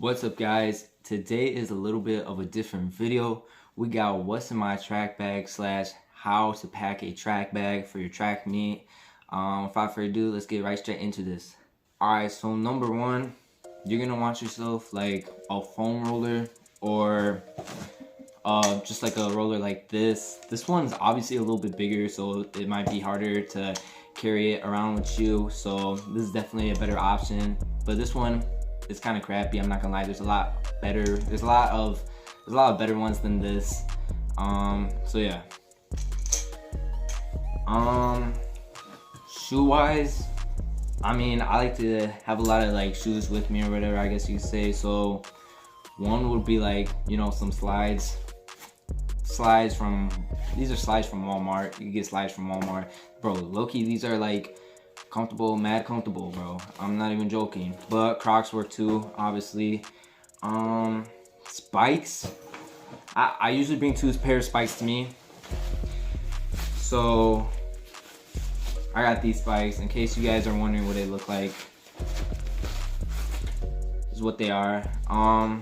What's up, guys? Today is a little bit of a different video. We got what's in my track bag slash how to pack a track bag for your track meet. Without further ado, let's get right straight into this. Alright, so number one, you're gonna want yourself like a foam roller or just like a roller like this. This one's obviously a little bit bigger, so it might be harder to carry it around with you. So this is definitely a better option. But this one, it's kind of crappy, I'm not gonna lie. There's a lot of better ones than this. So yeah. Shoe wise, I mean, I like to have a lot of like shoes with me or whatever, I guess you could say. So one would be like, you know, some slides from, these are slides from Walmart. You can get slides from Walmart, bro. Low-key, these are like comfortable, mad comfortable, bro. I'm not even joking. But Crocs work too, obviously. Spikes, I usually bring 2 pairs of spikes to me. So I got these spikes in case you guys are wondering what they look like. This is what they are. I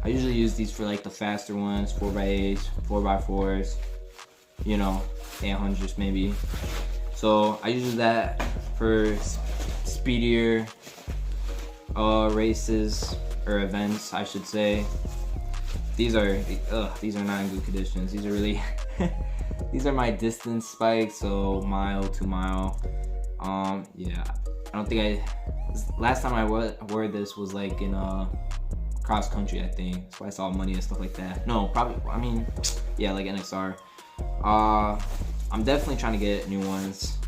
usually use these for like the faster ones, 4x8s, 4x4s, you know, 800s maybe. So I use that for speedier races or events, I should say. These are not in good conditions. These are really these are my distance spikes, so mile, 2 mile. Yeah, I don't think last time I wore this was like in cross country, I think. That's why I saw money and stuff like that. No, probably, I mean, yeah, like NXR. I'm definitely trying to get new ones.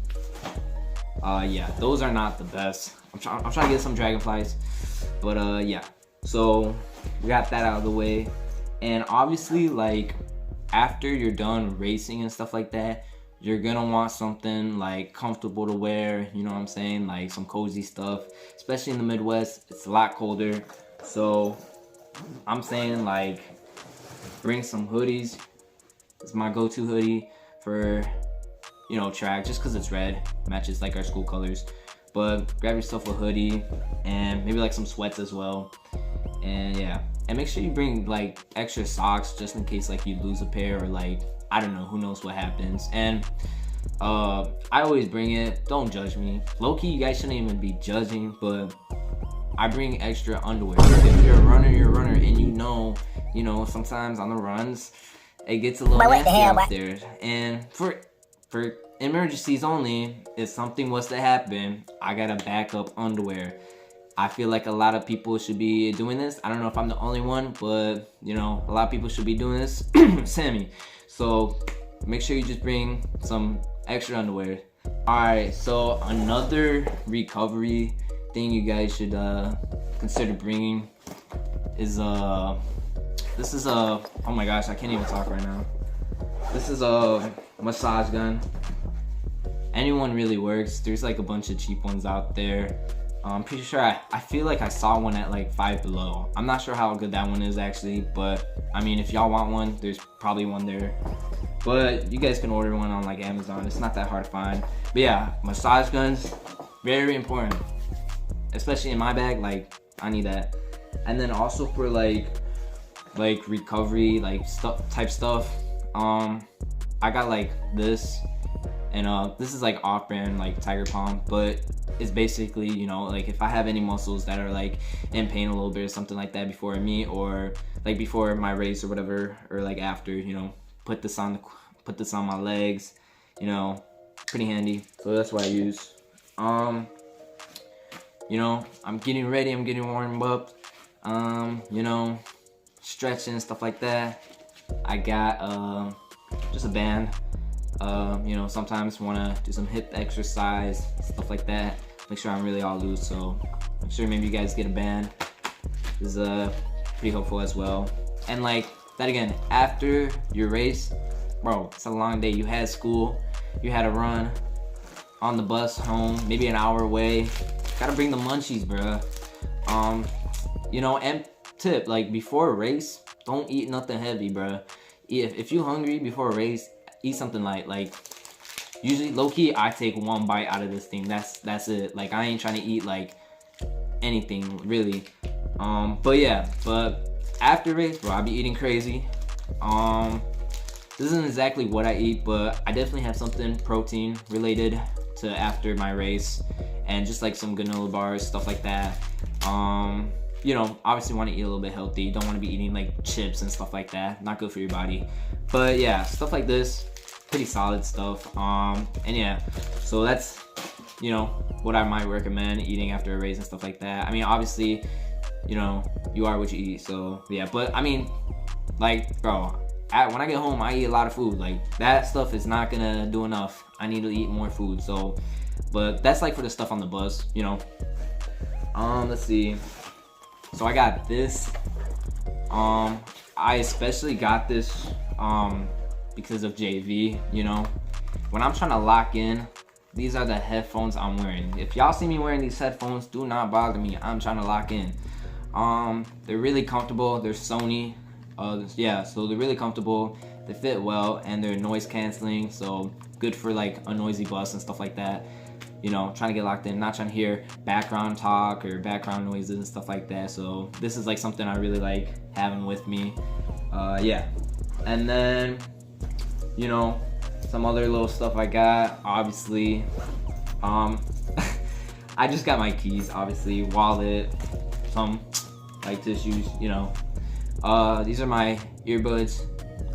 Yeah, those are not the best. I'm trying to get some dragonflies, but yeah. So we got that out of the way, and obviously, like after you're done racing and stuff like that, you're gonna want something like comfortable to wear. You know what I'm saying? Like some cozy stuff, especially in the Midwest. It's a lot colder, so I'm saying like bring some hoodies. It's my go-to hoodie for, you know, track, just because it's red, matches like our school colors. But grab yourself a hoodie and maybe like some sweats as well. And yeah, and make sure you bring like extra socks just in case like you lose a pair, or like, I don't know, who knows what happens. And I always bring it. Don't judge me. Low-key, you guys shouldn't even be judging, but I bring extra underwear. If you're a runner, you're a runner, and you know, sometimes on the runs, it gets a little nasty out there. And for emergencies only, if something was to happen, I got a backup underwear. I feel like a lot of people should be doing this. I don't know if I'm the only one, but you know, a lot of people should be doing this. Sammy. So make sure you just bring some extra underwear. Alright, so another recovery thing you guys should consider bringing is this is a, oh my gosh, I can't even talk right now. This is a massage gun. Anyone really works. There's like a bunch of cheap ones out there. I'm pretty sure I feel like I saw one at like Five Below. I'm not sure how good that one is actually, but I mean, if y'all want one, there's probably one there. But you guys can order one on like Amazon. It's not that hard to find. But yeah, massage guns, very important. Especially in my bag, like I need that. And then also for like recovery, like type stuff, I got like this, and this is like off-brand, like Tiger Palm, but it's basically, you know, like if I have any muscles that are like in pain a little bit or something like that before me, or like before my race or whatever, or like after, you know, put this on my legs, you know, pretty handy. So that's what I use. You know, I'm getting ready, I'm getting warmed up, you know, stretching and stuff like that. I got just a band. You know, sometimes want to do some hip exercise, stuff like that. Make sure I'm really all loose, so make sure maybe you guys get a band. This is pretty helpful as well. And like that again, after your race, bro, it's a long day. You had school, you had a run on the bus home, maybe an hour away. Gotta bring the munchies, bro. You know, and tip, like before a race, don't eat nothing heavy, bro. If you hungry before a race, eat something light. Like usually, low-key, I take 1 bite out of this thing. That's it. Like I ain't trying to eat like anything really. But yeah, but after race, bro, I'll be eating crazy. This isn't exactly what I eat, but I definitely have something protein related to after my race, and just like some granola bars, stuff like that. You know, obviously want to eat a little bit healthy. Don't want to be eating like chips and stuff like that. Not good for your body. But yeah, stuff like this, pretty solid stuff. And yeah, so that's, you know, what I might recommend eating after a race and stuff like that. I mean, obviously, you know, you are what you eat. So yeah, but I mean, like, bro, when I get home, I eat a lot of food. Like, that stuff is not gonna do enough. I need to eat more food. So, but that's like for the stuff on the bus, you know. Let's see. So I got this. I especially got this because of JV, you know. When I'm trying to lock in, these are the headphones I'm wearing. If y'all see me wearing these headphones, do not bother me. I'm trying to lock in. They're really comfortable. They're Sony. Yeah, so they're really comfortable. They fit well, and they're noise canceling, so good for like a noisy bus and stuff like that. You know, trying to get locked in, not trying to hear background talk or background noises and stuff like that. So this is like something I really like having with me. Yeah, and then, you know, some other little stuff I got. Obviously, I just got my keys. Obviously, wallet, some like tissues. You know, these are my earbuds.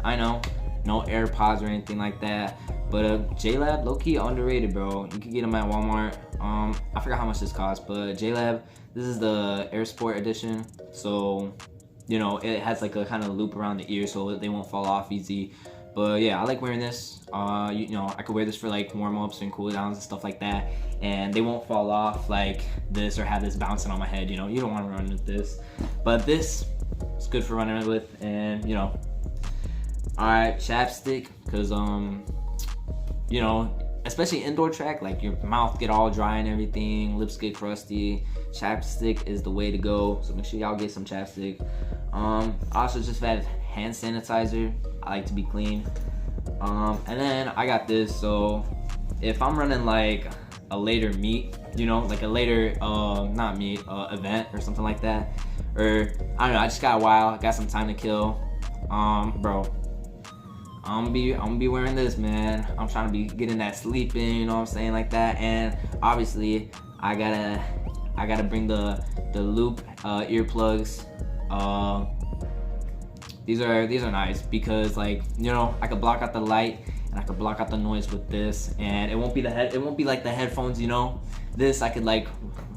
I know, no AirPods or anything like that. But JLab, low-key underrated, bro. You can get them at Walmart. I forgot how much this costs, but JLab, this is the Air Sport edition. So, you know, it has like a kind of loop around the ear so they won't fall off easy. But yeah, I like wearing this. You know, I could wear this for like warm-ups and cool downs and stuff like that. And they won't fall off like this or have this bouncing on my head. You know, you don't want to run with this. But this is good for running with, and, you know. Alright, chapstick, because, you know, especially indoor track, like your mouth get all dry and everything, lips get crusty. Chapstick is the way to go, so make sure y'all get some chapstick. Also just had hand sanitizer. I like to be clean. And then I got this, so if I'm running like a later meet, you know, like a later not meet, event or something like that, or I don't know, I just got a while, I got some time to kill, bro, I'm gonna be wearing this, man. I'm trying to be getting that sleep in, you know what I'm saying, like that. And obviously I gotta bring the loop earplugs. These are nice because, like, you know, I could block out the light and I could block out the noise with this, and it won't be like the headphones, you know. This I could like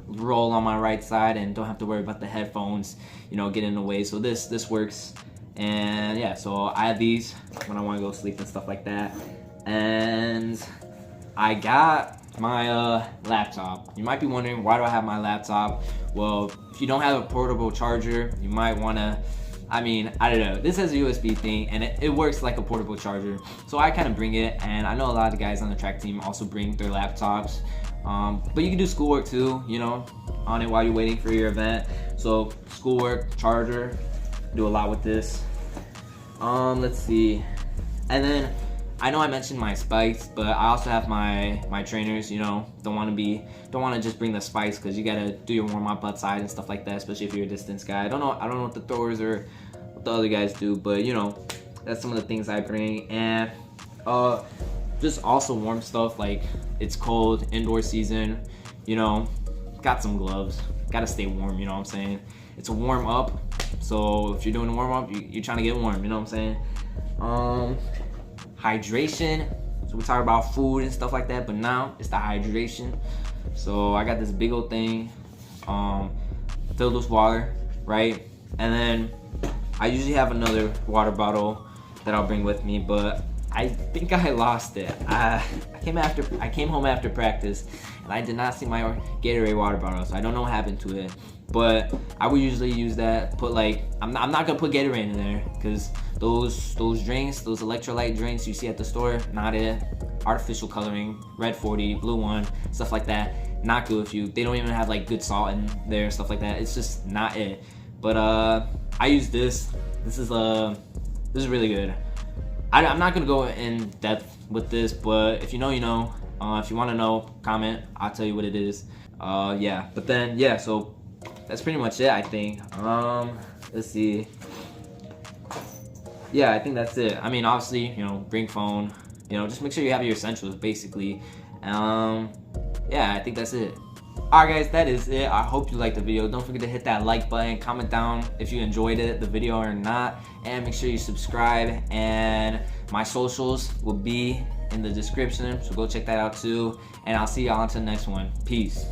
roll on my right side and don't have to worry about the headphones, you know, getting in the way. So this works. And yeah, so I have these when I want to go sleep and stuff like that. And I got my laptop. You might be wondering, why do I have my laptop? Well, if you don't have a portable charger, you might want to, I mean, I don't know. This has a USB thing, and it works like a portable charger. So I kind of bring it, and I know a lot of the guys on the track team also bring their laptops. But you can do schoolwork too, you know, on it while you're waiting for your event. So schoolwork, charger, do a lot with this. Let's see. And then I know I mentioned my spikes, but I also have my trainers. You know, don't want to just bring the spikes, because you gotta do your warm up outside and stuff like that, especially if you're a distance guy. I don't know what the throwers or what the other guys do, but you know, that's some of the things I bring. And just also warm stuff, like it's cold, indoor season, you know, got some gloves, gotta stay warm, you know what I'm saying. It's a warm up, so if you're doing a warm up, you're trying to get warm, you know what I'm saying. Hydration, so we talk about food and stuff like that, but now it's the hydration. So I got this big old thing filled with water, right? And then I usually have another water bottle that I'll bring with me, but I think I lost it. I came home after practice, and I did not see my Gatorade water bottle, so I don't know what happened to it. But I would usually use that. Put like, I'm not gonna put Gatorade in there, because those drinks, those electrolyte drinks you see at the store, not it. Artificial coloring, red 40, blue 1, stuff like that. Not good if they don't even have like good salt in there and stuff like that. It's just not it. But I use this. This is really good. I'm not gonna go in depth with this, but if you know, you know. If you want to know, comment. I'll tell you what it is. Yeah. But then, yeah. So that's pretty much it, I think. Let's see. Yeah, I think that's it. I mean, obviously, you know, bring phone. You know, just make sure you have your essentials, basically. Yeah, I think that's it. Alright guys, that is it. I hope you liked the video. Don't forget to hit that like button, comment down if you enjoyed it, the video or not, and make sure you subscribe. And my socials will be in the description, so go check that out too. And I'll see y'all on to the next one. Peace.